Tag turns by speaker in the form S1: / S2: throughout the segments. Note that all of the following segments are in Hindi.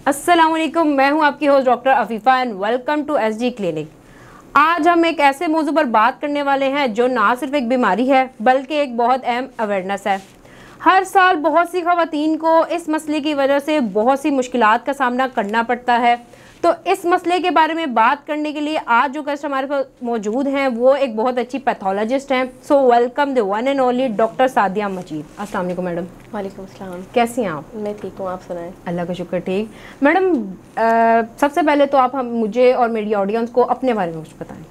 S1: अस्सलामुअलैकुम, मैं हूं आपकी host doctor Afifa and welcome to SG clinic. आज हम एक ऐसे मौजू पर बात करने वाले हैं जो ना सिर्फ एक बीमारी है बल्कि एक बहुत अहम अवेयरनेस है। हर साल बहुत सी ख़वातीन को इस मसले की वजह से बहुत सी मुश्किलात का सामना करना पड़ता है। तो इस मसले के बारे में बात करने के लिए आज जो गेस्ट हमारे पास मौजूद हैं वो एक बहुत अच्छी पैथोलॉजिस्ट हैं। So welcome the one and only doctor Sadia Majeed. अस्सलाम वालेकुम मैडम।
S2: वालेकुम अस्सलाम।
S1: कैसी हैं आप?
S2: मैं ठीक हूँ, आप सुनाएं।
S1: अल्लाह का शुक्र ठीक। मैडम सबसे पहले तो आप हम मुझे और मेरी ऑडियंस को अपने बारे में कुछ बताएं।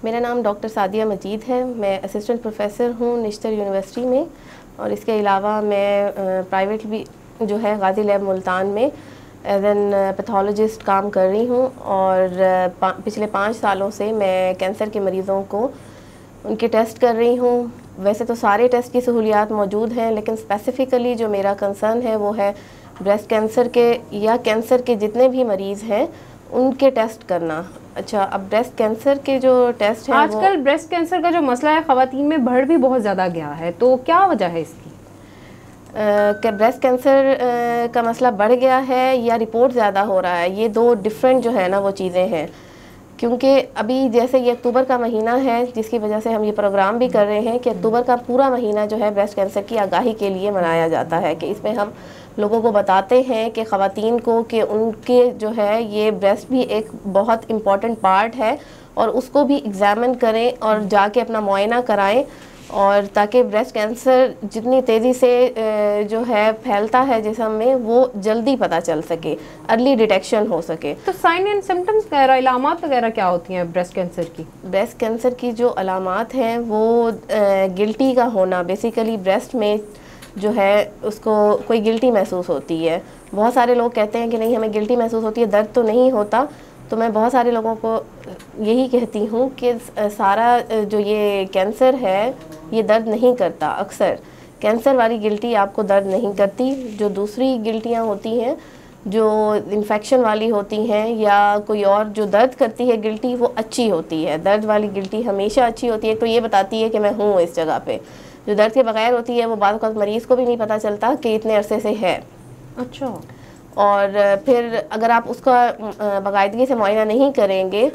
S2: मेरा नाम डॉक्टर सादिया मजीद है। मैं असिस्टेंट प्रोफेसर हूँ निश्तर यूनिवर्सिटी में, और इसके अलावा मैं प्राइवेट भी जो है गाजी लैब मुल्तान में एज एन पैथोलॉजिस्ट काम कर रही हूँ। और पिछले 5 सालों से मैं कैंसर के मरीज़ों को उनके टेस्ट कर रही हूँ। वैसे तो सारे टेस्ट की सहूलियात मौजूद हैं, लेकिन स्पेसिफ़िकली जो मेरा कंसर्न है वो है ब्रेस्ट कैंसर के या कैंसर के जितने भी मरीज़ हैं उनके टेस्ट करना। अच्छा, अब ब्रेस्ट कैंसर के जो टेस्ट हैं,
S1: आजकल ब्रेस्ट कैंसर का जो मसला है ख़वातीन में बढ़ भी बहुत ज़्यादा गया है, तो क्या वजह है इसकी?
S2: कि ब्रेस्ट कैंसर का मसला बढ़ गया है या रिपोर्ट ज़्यादा हो रहा है, ये दो डिफरेंट जो है ना वो चीज़ें हैं। क्योंकि अभी जैसे ये अक्टूबर का महीना है, जिसकी वजह से हम ये प्रोग्राम भी कर रहे हैं कि अक्टूबर का पूरा महीना जो है ब्रेस्ट कैंसर की आगाही के लिए मनाया जाता है, कि इसमें हम लोगों को बताते हैं कि ख़वातीन को कि उनके जो है ये ब्रेस्ट भी एक बहुत इम्पॉर्टेंट पार्ट है और उसको भी एग्ज़ामिन करें और जाके अपना मुआयना कराएं, और ताकि ब्रेस्ट कैंसर जितनी तेज़ी से जो है फैलता है जिस्म में वो जल्दी पता चल सके, अर्ली डिटेक्शन हो सके।
S1: तो साइन एंड सिम्टम्स वगैरह, इलामात वगैरह क्या होती हैं ब्रेस्ट कैंसर की?
S2: ब्रेस्ट कैंसर की जो अलामात हैं वो गिल्टी का होना, बेसिकली ब्रेस्ट में जो है उसको कोई गिल्टी महसूस होती है। बहुत सारे लोग कहते हैं कि नहीं हमें गिल्टी महसूस होती है, दर्द तो नहीं होता। तो मैं बहुत सारे लोगों को यही कहती हूँ कि सारा जो ये कैंसर है ये दर्द नहीं करता। अक्सर कैंसर वाली गिल्टी आपको दर्द नहीं करती। जो दूसरी गिल्टियाँ होती हैं जो इन्फेक्शन वाली होती हैं या कोई और जो दर्द करती है गिल्टी, वो अच्छी होती है। दर्द वाली गिल्टी हमेशा अच्छी होती है, तो ये बताती है कि मैं हूँ इस जगह पे। जो दर्द के बगैर होती है वो बाद वक़्त मरीज़ को भी नहीं पता चलता कि इतने अरसे से है।
S1: अच्छा।
S2: और फिर अगर आप उसका बाकायदगी से मुआयना नहीं करेंगे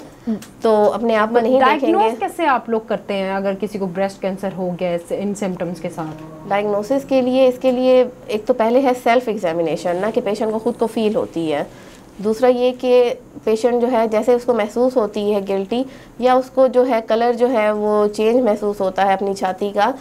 S2: तो अपने आप में नहीं देखेंगे।
S1: डायग्नोस कैसे आप लोग करते हैं अगर किसी को ब्रेस्ट कैंसर हो गया इन सिम्टम्स के साथ?
S2: डायग्नोसिस के लिए इसके लिए एक तो पहले है सेल्फ एग्जामिनेशन, ना कि पेशेंट को खुद को फील होती है। दूसरा ये कि पेशेंट जो है जैसे उसको महसूस होती है गिल्टी, या उसको जो है कलर जो है वो चेंज महसूस होता है अपनी छाती का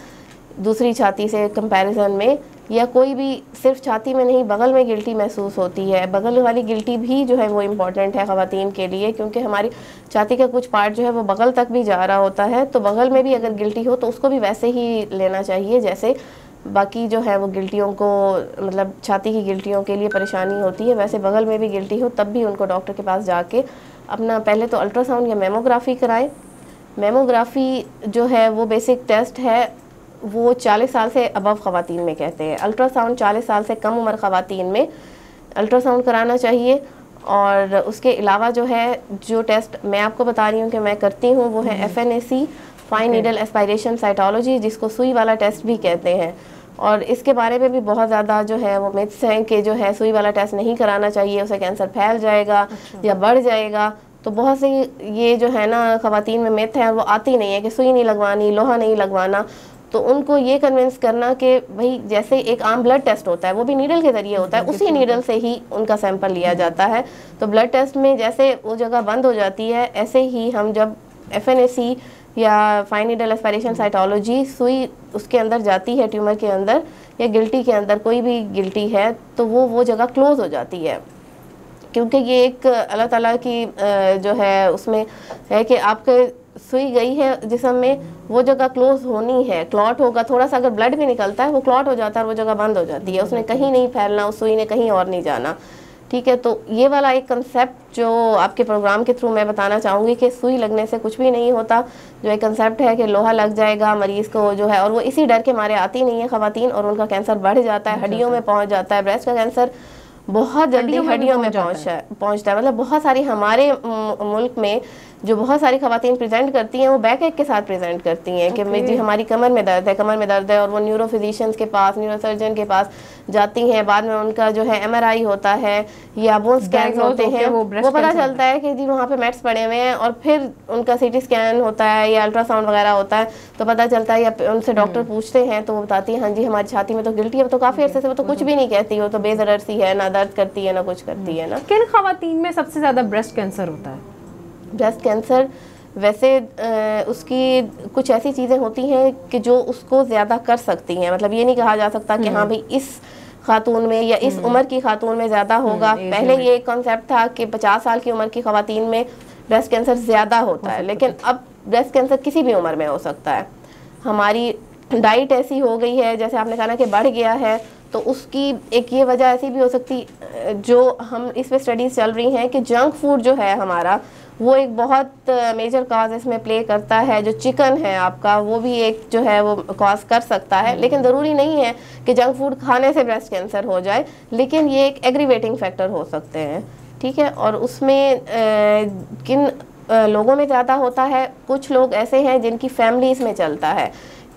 S2: दूसरी छाती से कंपैरिजन में, या कोई भी सिर्फ छाती में नहीं बगल में गिल्टी महसूस होती है। बगल वाली गिल्टी भी जो है वो इम्पॉर्टेंट है ख़वातीन के लिए, क्योंकि हमारी छाती का कुछ पार्ट जो है वो बगल तक भी जा रहा होता है। तो बगल में भी अगर गिल्टी हो तो उसको भी वैसे ही लेना चाहिए जैसे बाकी जो है वो गिल्टियों को, मतलब छाती की गिल्टियों के लिए परेशानी होती है, वैसे बगल में भी गिल्टी हो तब भी उनको डॉक्टर के पास जाके अपना पहले तो अल्ट्रासाउंड या मेमोग्राफी कराएं। मेमोग्राफी जो है वो बेसिक टेस्ट है, वो 40 साल से अबव ख़वातीन में कहते हैं। अल्ट्रासाउंड 40 साल से कम उम्र ख़वातीन में अल्ट्रासाउंड कराना चाहिए। और उसके अलावा जो है जो टेस्ट मैं आपको बता रही हूँ कि मैं करती हूँ वो है FNAC, fine needle aspiration cytology, जिसको सुई वाला टेस्ट भी कहते हैं। और इसके बारे में भी बहुत ज़्यादा जो है वो मिथ्स हैं कि जो है सुई वाला टेस्ट नहीं कराना चाहिए, उसे कैंसर फैल जाएगा या बढ़ जाएगा। तो बहुत सी ये जो है ना ख़वातीन में मिथ है, वो आती नहीं है कि सुई नहीं लगवानी, लोहा नहीं लगवाना। तो उनको ये कन्विंस करना कि भाई जैसे एक आम ब्लड टेस्ट होता है वो भी नीडल के ज़रिए होता है, उसी नीडल से ही उनका सैंपल लिया जाता है। तो ब्लड टेस्ट में जैसे वो जगह बंद हो जाती है, ऐसे ही हम जब FNAC या फाइन नीडल एस्पायरेशन साइटोलॉजी सुई उसके अंदर जाती है, ट्यूमर के अंदर या गिल्टी के अंदर कोई भी गिल्टी है, तो वो जगह क्लोज़ हो जाती है। क्योंकि ये एक अल्लाह ताला की जो है उसमें है कि आपके सुई गई है जिस्म में, वो जगह क्लोज होनी है। क्लॉट होगा, थोड़ा सा अगर ब्लड भी निकलता है वो क्लॉट हो जाता है और वो जगह बंद हो जाती है, उसने कहीं नहीं फैलना, उस सुई ने कहीं और नहीं जाना। ठीक है, तो ये वाला एक कंसेप्ट जो आपके प्रोग्राम के थ्रू मैं बताना चाहूँगी कि सुई लगने से कुछ भी नहीं होता। जो एक कंसेप्ट है कि लोहा लग जाएगा मरीज़ को जो है, और वो इसी डर के मारे आती नहीं है ख़वातीन और उनका कैंसर बढ़ जाता है, हड्डियों में पहुँच जाता है। ब्रेस्ट का कैंसर बहुत जल्दी हड्डियों में पहुँचता है। मतलब बहुत सारी हमारे मुल्क में जो बहुत सारी खवातीन प्रेजेंट करती हैं वो बैक एक के साथ प्रेजेंट करती हैं कि जी हमारी कमर में दर्द है, और वो न्यूरो फिजिशियंस के पास, न्यूरो सर्जन के पास जाती हैं। बाद में उनका जो है MRI होता है या बोन स्कैन होते हैं, वो पता चलता है कि जी वहाँ पे मेट्स पड़े हुए हैं, और फिर उनका CT स्कैन होता है या अल्ट्रासाउंड वगैरह होता है तो पता चलता है, या उनसे डॉक्टर पूछते हैं तो वो बताती है हाँ जी हमारी छाती में तो गिल्टी है। तो काफ़ी अर्से से वो तो कुछ भी नहीं कहती, वो तो बेज़रर सी है, ना दर्द करती है ना कुछ करती है ना।
S1: किन खवातीन में सबसे ज़्यादा ब्रेस्ट कैंसर होता है?
S2: ब्रेस्ट कैंसर वैसे उसकी कुछ ऐसी चीज़ें होती हैं कि जो उसको ज़्यादा कर सकती हैं, मतलब ये नहीं कहा जा सकता कि हाँ भाई इस खातून में या इस उम्र की खातून में ज़्यादा होगा। पहले ये कॉन्सेप्ट था कि 50 साल की उम्र की खवातीन में ब्रेस्ट कैंसर ज़्यादा होता है, लेकिन अब ब्रेस्ट कैंसर किसी भी उम्र में हो सकता है। हमारी डाइट ऐसी हो गई है, जैसे आपने कहा ना कि बढ़ गया है, तो उसकी एक ये वजह ऐसी भी हो सकती, जो हम इस पे स्टडीज़ चल रही हैं कि जंक फूड जो है हमारा वो एक बहुत मेजर कॉज इसमें प्ले करता है। जो चिकन है आपका वो भी एक जो है वो कॉज कर सकता है, लेकिन ज़रूरी नहीं है कि जंक फूड खाने से ब्रेस्ट कैंसर हो जाए, लेकिन ये एक एग्रीवेटिंग फैक्टर हो सकते हैं, ठीक है। और उसमें किन लोगों में ज़्यादा होता है, कुछ लोग ऐसे हैं जिनकी फैमिलीज़ में चलता है,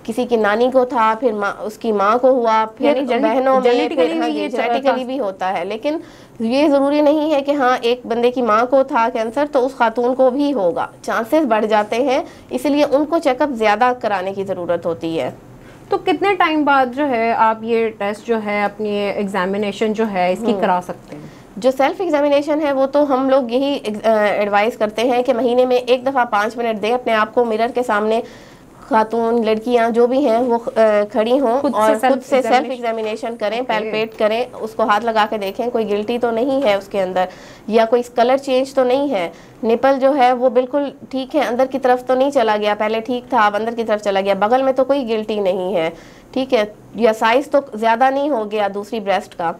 S2: किसी की नानी को था, फिर उसकी माँ को हुआ, फिर बहनों में, जेनेटिकली भी होता है। लेकिन ये ज़रूरी नहीं है कि हाँ एक बंदे की माँ को था कैंसर तो उस खातून को भी होगा, चांसेस बढ़ जाते हैं, इसलिए उनको चेकअप ज़्यादा कराने की ज़रूरत होती है।
S1: तो कितने टाइम बाद जो है आप ये टेस्ट जो है अपनी एग्जामिनेशन जो है इसकी करा सकते हैं?
S2: जो सेल्फ एग्जामिनेशन है वो तो हम लोग यही एडवाइस करते हैं कि महीने में एक दफ़ा 5 मिनट दें अपने आप को मिरर के सामने, खातून लड़कियां जो भी हैं वो खड़ी हों और खुद से सेल्फ एग्जामिनेशन करें, पैल्पेट करें, उसको हाथ लगा के देखें कोई गिल्टी तो नहीं है उसके अंदर, या कोई कलर चेंज तो नहीं है, निपल जो है वो बिल्कुल ठीक है, अंदर की तरफ तो नहीं चला गया, पहले ठीक था अब अंदर की तरफ चला गया, बगल में तो कोई गिल्टी नहीं है, ठीक है, या साइज तो ज़्यादा नहीं हो गया दूसरी ब्रेस्ट का,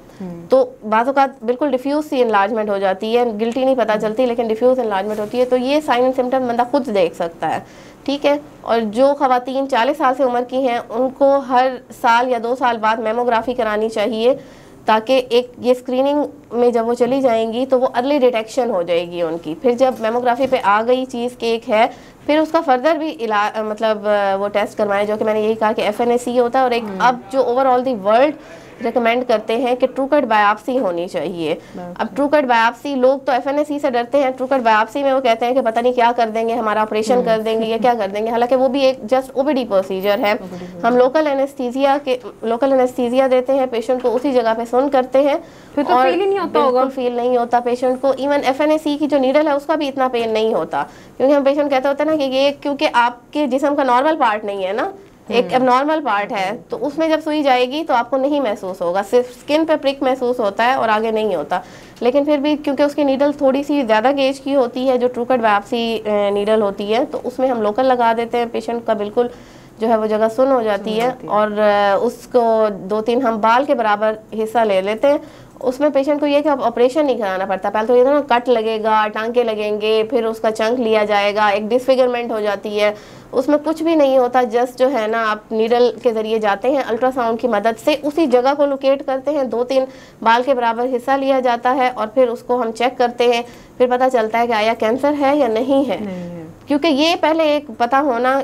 S2: तो बाज़ औक़ात बिल्कुल डिफ्यूज सी इनलार्जमेंट हो जाती है, गिल्टी नहीं पता चलती लेकिन डिफ्यूज इनलार्जमेंट होती है, तो ये साइन एंड सिम्टम बंदा खुद देख सकता है, ठीक है। और जो खवातीन 40 साल से उम्र की हैं उनको हर साल या 2 साल बाद मेमोग्राफी करानी चाहिए, ताकि एक ये स्क्रीनिंग में जब वो चली जाएंगी तो वो अर्ली डिटेक्शन हो जाएगी उनकी। फिर जब मेमोग्राफी पे आ गई चीज़ कि एक है, फिर उसका फर्दर भी मतलब वो टेस्ट करवाएं, जो कि मैंने यही कहा कि FNAC होता है, और एक अब जो ओवरऑल दी वर्ल्ड रिकमेंड करते हैं कि ट्रू कट बायोप्सी होनी चाहिए। अब ट्रू कट बायोप्सी, लोग तो FNAC से डरते हैं, ट्रू कट बायोप्सी में वो कहते हैं कि पता नहीं क्या कर देंगे, हमारा ऑपरेशन कर देंगे या क्या कर देंगे, हालांकि वो भी एक जस्ट OPD प्रोसीजर है। हम लोकल एनेस्थीसिया देते हैं, पेशेंट को उसी जगह पे सुन करते हैं,
S1: फिर तो फील ही नहीं होता होगा,
S2: फील नहीं होता पेशेंट को। इवन FNAC की जो नीडल है उसका भी इतना पेन नहीं होता, क्योंकि हम पेशेंट कहते होते हैं ना कि ये क्योंकि आपके जिस्म का नॉर्मल पार्ट नहीं है ना, एक एबनॉर्मल पार्ट है, तो उसमें जब सुई जाएगी तो आपको नहीं महसूस होगा, सिर्फ स्किन पे प्रिक महसूस होता है और आगे नहीं होता। लेकिन फिर भी क्योंकि उसकी नीडल थोड़ी सी ज़्यादा गेज की होती है, जो ट्रू कट बायोप्सी नीडल होती है, तो उसमें हम लोकल लगा देते हैं, पेशेंट का बिल्कुल जो है वो जगह सुन हो जाती है, और उसको 2-3 हम बाल के बराबर हिस्सा ले लेते हैं। उसमें पेशेंट को ये कि अब ऑपरेशन नहीं कराना पड़ता, पहले तो ये था ना कट लगेगा, टांके लगेंगे, फिर उसका चंक लिया जाएगा, एक डिसफिगरमेंट हो जाती है, उसमें कुछ भी नहीं होता, जस्ट जो है ना आप नीडल के ज़रिए जाते हैं, अल्ट्रासाउंड की मदद से उसी जगह को लोकेट करते हैं, 2-3 बाल के बराबर हिस्सा लिया जाता है, और फिर उसको हम चेक करते हैं, फिर पता चलता है कि आया कैंसर है या नहीं है। क्योंकि ये पहले एक पता होना,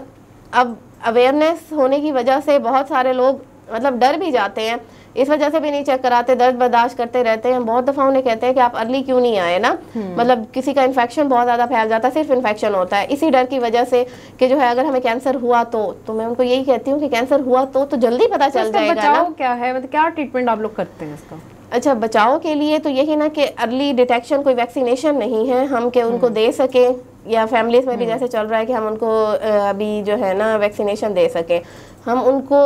S2: अब अवेयरनेस होने की वजह से बहुत सारे लोग मतलब डर भी जाते हैं, इस वजह से भी नहीं चेक कराते, दर्द बर्दाश्त करते रहते हैं। बहुत दफ़ा उन्हें कहते हैं कि आप अर्ली क्यों नहीं आए ना, मतलब किसी का इन्फेक्शन बहुत ज़्यादा फैल जाता है, सिर्फ इन्फेक्शन होता है, इसी डर की वजह से कि जो है अगर हमें कैंसर हुआ तो मैं उनको यही कहती हूँ कि कैंसर हुआ तो जल्दी पता चल जाएगा ना।
S1: क्या है, मतलब क्या ट्रीटमेंट आप लोग करते हैं इसका?
S2: अच्छा, बचाव के लिए तो यही ना कि अर्ली डिटेक्शन, कोई वैक्सीनेशन नहीं है हम कि उनको दे सकें, या फैमिलीज़ में भी जैसे चल रहा है कि हम उनको अभी जो है ना वैक्सीनेशन दे सकें, हम उनको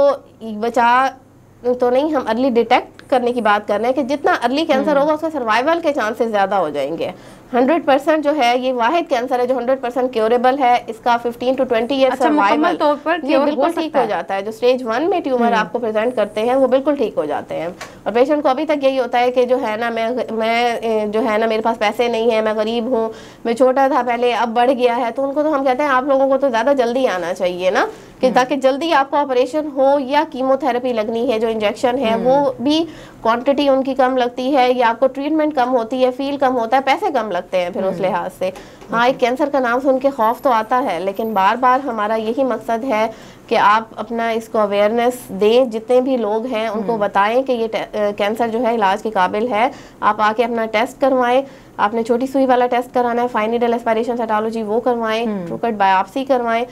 S2: बचा तो नहीं, हम अर्ली डिटेक्ट करने की बात कर रहे हैं कि जितना अर्ली कैंसर होगा उसके सर्वाइवल के चांसेस ज़्यादा हो जाएंगे। 100% जो है ये वाहिद कैंसर है जो 100% क्योरेबल है, इसका 15 to 20 ईयर सर्वाइवल बिल्कुल ठीक हो जाता है। जो स्टेज 1 में ट्यूमर आपको प्रेजेंट करते हैं वो बिल्कुल ठीक हो जाते हैं, और पेशेंट को अभी तक यही होता है कि जो है ना मैं जो है ना मेरे पास पैसे नहीं है, मैं गरीब हूँ, मैं छोटा था पहले अब बढ़ गया है, तो उनको तो हम कहते हैं आप लोगों को तो ज़्यादा जल्दी आना चाहिए ना, कि ताकि जल्दी आपको ऑपरेशन हो या कीमोथेरेपी लगनी है, जो इंजेक्शन है वो भी क्वांटिटी उनकी कम लगती है या आपको ट्रीटमेंट कम होती है, फील कम होता है, पैसे कम लगते हैं फिर उस लिहाज से। हाँ, एक कैंसर का नाम सुन के खौफ तो आता है, लेकिन बार बार हमारा यही मकसद है कि आप अपना इसको अवेयरनेस दें, जितने भी लोग हैं उनको बताएं कि ये कैंसर जो है इलाज के काबिल है। आप आके अपना टेस्ट करवाएं, आपने छोटी सुई वाला टेस्ट कराना है, फाइन नीडल एस्पायरेशन साइटोलॉजी वो करवाएं, ट्रूकट बायोप्सी करवाएं,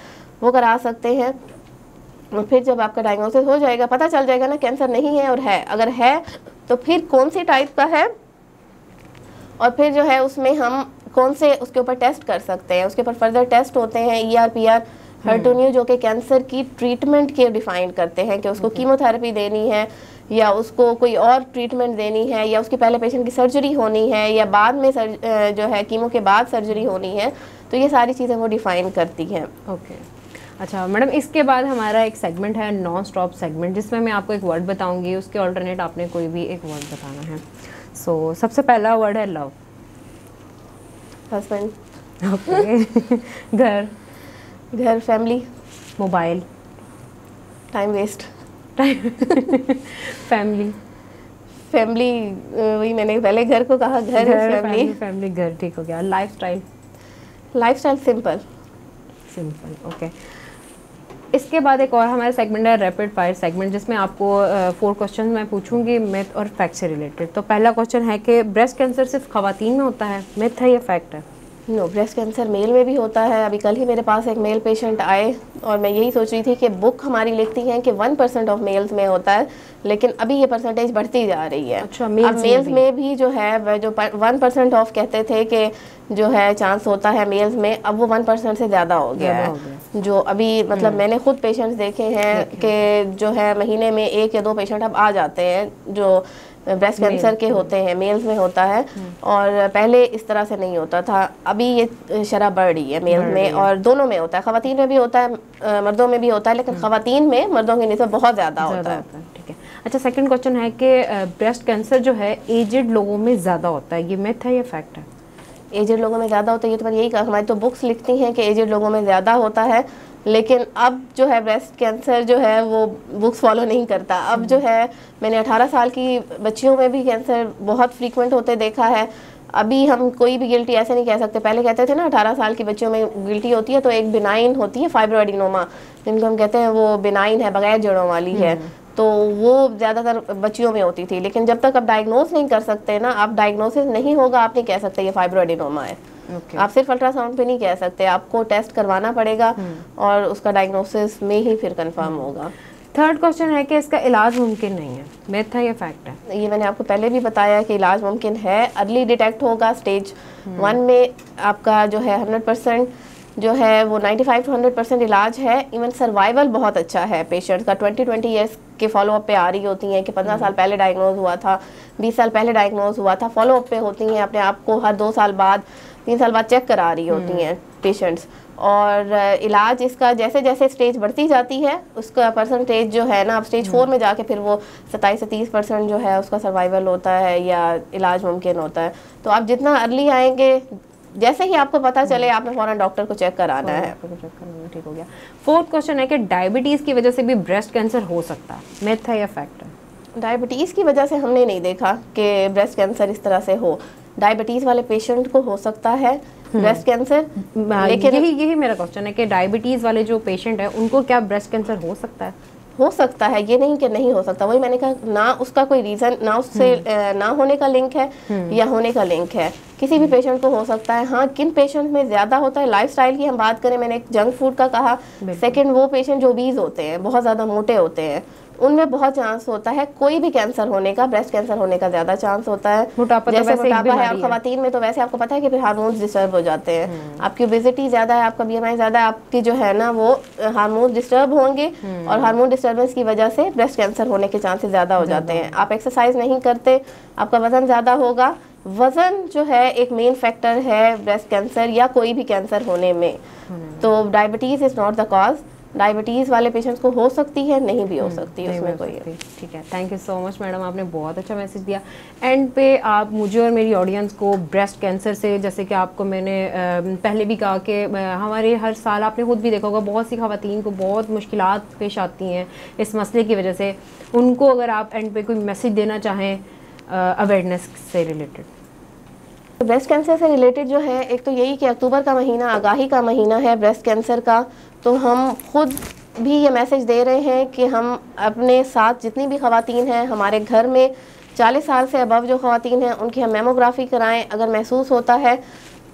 S2: वो करा सकते हैं। और फिर जब आपका डायग्नोसिस हो जाएगा, पता चल जाएगा ना कैंसर नहीं है और है, अगर है तो फिर कौन सी टाइप का है, और फिर जो है उसमें हम कौन से उसके ऊपर टेस्ट कर सकते हैं। उसके ऊपर फर्दर टेस्ट होते हैं ER, PR, HER2/neu, जो कि कैंसर की ट्रीटमेंट के डिफाइन करते हैं कि उसको कीमोथेरेपी देनी है या उसको कोई और ट्रीटमेंट देनी है या उसकी पहले पेशेंट की सर्जरी होनी है या बाद में जो है कीमो के बाद सर्जरी होनी है। तो ये सारी चीज़ें वो डिफाइन करती हैं।
S1: ओके, अच्छा मैडम, इसके बाद हमारा एक सेगमेंट है नॉन स्टॉप सेगमेंट, जिसमें मैं आपको एक वर्ड बताऊंगी, उसके ऑल्टरनेट आपने कोई भी एक वर्ड बताना है। सो सबसे पहला वर्ड है लव।
S2: हस्बैंड।
S1: ओके। घर।
S2: Family.
S1: Mobile.
S2: Time waste.
S1: Family.
S2: वही मैंने पहले घर को कहा, घर
S1: फैमिली घर, ठीक हो गया।
S2: Lifestyle simple.
S1: ओके, इसके बाद एक और हमारा सेगमेंट है रैपिड फायर सेगमेंट, जिसमें आपको 4 क्वेश्चन मैं पूछूंगी मिथ और फैक्ट से रिलेटेड। तो पहला क्वेश्चन है कि ब्रेस्ट कैंसर सिर्फ खवातीन में होता है, मिथ है या फैक्ट है?
S2: नो, ब्रेस्ट कैंसर मेल में भी होता है। अभी कल ही मेरे पास एक मेल पेशेंट आए और मैं यही सोच रही थी कि बुक हमारी लिखती हैं कि 1% ऑफ मेल्स में होता है, लेकिन अभी ये परसेंटेज बढ़ती जा रही है।
S1: अच्छा,
S2: अब मेल्स में भी जो है वह जो 1% ऑफ कहते थे कि जो है चांस होता है मेल्स में, अब वो 1% से ज़्यादा हो गया है। जो अभी मतलब मैंने खुद पेशेंट्स देखे हैं कि जो है महीने में 1 या 2 पेशेंट अब आ जाते हैं जो ब्रेस्ट कैंसर के होते हैं, मेल्स में होता है, और पहले इस तरह से नहीं होता था। अभी ये शरह बढ़ रही है मेल्स में, और दोनों में होता है, खवातीन में भी होता है, मर्दों में भी होता है, लेकिन खवातीन में मर्दों की निस्बत बहुत ज़्यादा होता है।
S1: ठीक है, अच्छा सेकंड क्वेश्चन है कि ब्रेस्ट कैंसर जो है एजेड लोगों में ज़्यादा होता है, ये मिथ है या फैक्ट है?
S2: एजेड लोगों में ज़्यादा होता है, ये तो मैंने यही कहा, हमारी तो बुक्स लिखती हैं कि एजेड लोगों में ज़्यादा होता है, लेकिन अब जो है ब्रेस्ट कैंसर जो है वो बुक्स फॉलो नहीं करता। अब जो है मैंने 18 साल की बच्चियों में भी कैंसर बहुत फ्रीक्वेंट होते देखा है। अभी हम कोई भी गिल्टी ऐसे नहीं कह सकते, पहले कहते थे ना 18 साल की बच्चियों में गिल्टी होती है तो एक बिनाइन होती है फाइब्रोएडिनोमा, जिनको हम कहते हैं वो बिनाइन है, बगैर जड़ों वाली है, तो वो ज़्यादातर बच्चियों में होती थी। लेकिन जब तक आप डायग्नोस नहीं कर सकते ना, आप डायग्नोसिस नहीं होगा, आप नहीं कह सकते ये फाइब्रोएडिनोमा है। आप सिर्फ अल्ट्रासाउंड पे नहीं कह सकते, आपको टेस्ट करवाना पड़ेगा और उसका डायग्नोसिस में ही फिर कंफर्म होगा।
S1: थर्ड क्वेश्चन है कि इसका इलाज मुमकिन नहीं है, मिथ है या फैक्ट है?
S2: ये मैंने आपको पहले भी बताया कि इलाज मुमकिन है, अर्ली डिटेक्ट होगा। स्टेज 1 में आपका जो है 100% जो है वो 95 to 100% इलाज है। इवन सर्वाइवल बहुत अच्छा है पेशेंट का, 20 ईयर्स के फॉलोअप पे आ रही होती हैं कि 15 साल पहले डायग्नोज हुआ था, 20 साल पहले डायग्नोज हुआ था, फॉलोअप पे होती हैं, अपने आप को हर 2 साल बाद 3 साल बाद चेक करा रही होती हैं पेशेंट्स। और इलाज इसका जैसे जैसे स्टेज बढ़ती जाती है उसका परसेंटेज जो है ना, अब स्टेज 4 में जाके फिर वो 27 से 30% जो है उसका सर्वाइवल होता है या इलाज मुमकिन होता है। तो आप जितना अर्ली आएंगे, जैसे ही आपको पता चले आपने फौरन डॉक्टर को चेक कराना है।
S1: ठीक हो गया। फोर्थ क्वेश्चन है कि डायबिटीज की वजह से भी ब्रेस्ट कैंसर हो सकता है, मिथ है या फैक्ट है?
S2: डायबिटीज़ की वजह से हमने नहीं देखा कि ब्रेस्ट कैंसर इस तरह से हो। डायबिटीज़ वाले पेशेंट को हो सकता है ब्रेस्ट कैंसर, लेकिन
S1: यही मेरा क्वेश्चन है कि डायबिटीज़ वाले जो पेशेंट है उनको क्या ब्रेस्ट कैंसर हो सकता है?
S2: हो सकता है, ये नहीं कि नहीं हो सकता। वही मैंने कहा, ना उसका कोई रीज़न, ना उससे ना होने का लिंक है या होने का लिंक है, किसी भी पेशेंट को हो सकता है। हाँ, किन पेशेंट में ज़्यादा होता है, लाइफस्टाइल की हम बात करें, मैंने एक जंक फूड का कहा। सेकंड, वो पेशेंट जो ओबीज होते हैं, बहुत ज़्यादा मोटे होते हैं, उनमें बहुत चांस होता है कोई भी कैंसर होने का, ब्रेस्ट कैंसर होने का ज़्यादा चांस होता है।
S1: मोटापा
S2: जैसे मोटापा है, और खवातीन में तो वैसे आपको पता है कि फिर हार्मोन्स डिस्टर्ब हो जाते हैं, आपकी ओबेसिटी ज़्यादा है, आपका BMI ज़्यादा है, आपकी जो है ना वो हार्मोन्स डिस्टर्ब होंगे, और हार्मोन डिस्टर्बेंस की वजह से ब्रेस्ट कैंसर होने के चांसेस ज़्यादा हो जाते हैं। आप एक्सरसाइज नहीं करते, आपका वजन ज़्यादा होगा। वज़न जो है एक मेन फैक्टर है ब्रेस्ट कैंसर या कोई भी कैंसर होने में। तो diabetes is not the cause, diabetes वाले पेशेंट्स को हो सकती है, नहीं भी हो सकती है, उसमें कोई है।
S1: ठीक है, thank you so much madam, आपने बहुत अच्छा मैसेज दिया। एंड पे आप मुझे और मेरी ऑडियंस को ब्रेस्ट कैंसर से, जैसे कि आपको मैंने पहले भी कहा कि हमारे हर साल आपने खुद भी देखा होगा बहुत सी ख़वातीन को बहुत मुश्किलात पेश आती हैं इस मसले की वजह से, उनको अगर आप एंड पे कोई मैसेज देना चाहें अवेयरनेस से रिलेटेड।
S2: ब्रेस्ट कैंसर से रिलेटेड जो है, एक तो यही कि अक्टूबर का महीना आगाही का महीना है ब्रेस्ट कैंसर का, तो हम खुद भी ये मैसेज दे रहे हैं कि हम अपने साथ जितनी भी ख़वातीन हैं हमारे घर में 40 साल से अबव जो ख़वातीन हैं उनकी हम मेमोग्राफी कराएं। अगर महसूस होता है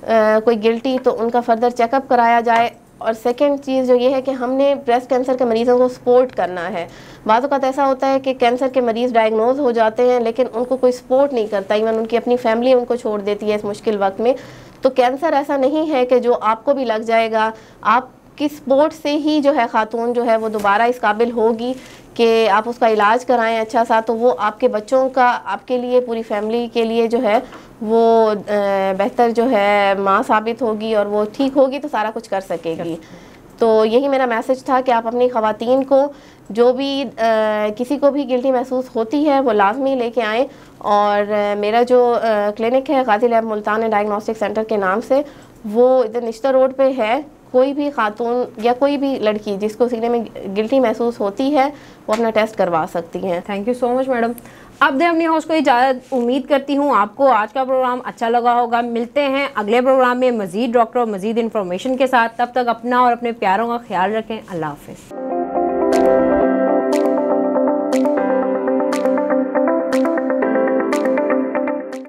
S2: कोई गिल्टी तो उनका फर्दर चेकअप कराया जाए। और सेकंड चीज़ जो ये है कि हमने ब्रेस्ट कैंसर के मरीज़ों को सपोर्ट करना है। बाज़ औक़ात ऐसा होता है कि कैंसर के मरीज़ डायग्नोज हो जाते हैं लेकिन उनको कोई सपोर्ट नहीं करता, इवन उनकी अपनी फैमिली उनको छोड़ देती है इस मुश्किल वक्त में। तो कैंसर ऐसा नहीं है कि जो आपको भी लग जाएगा, आपकी सपोर्ट से ही जो है ख़ातून जो है वो दोबारा इस काबिल होगी कि आप उसका इलाज कराएं अच्छा सा, तो वो आपके बच्चों का, आपके लिए, पूरी फैमिली के लिए जो है वो बेहतर जो है माँ साबित होगी और वो ठीक होगी तो सारा कुछ कर सकेगी। तो यही मेरा मैसेज था कि आप अपनी ख़वातीन को जो भी किसी को भी गिल्टी महसूस होती है वो लाजमी लेके आएँ। और मेरा जो क्लिनिक है Ghazi lab Multan diagnostic centre के नाम से, वो इधर निश्ता रोड पे है। कोई भी खातून या कोई भी लड़की जिसको सीने में गिल्टी महसूस होती है वो अपना टेस्ट करवा सकती हैं।
S1: Thank you so much madam. अब दे अपनी होस्ट को इजाज़त। उम्मीद करती हूँ आपको आज का प्रोग्राम अच्छा लगा होगा। मिलते हैं अगले प्रोग्राम में मज़ीद डॉक्टर और मज़ीद इन्फॉर्मेशन के साथ। तब तक अपना और अपने प्यारों का ख्याल रखें। अल्लाह हाफ़िज़।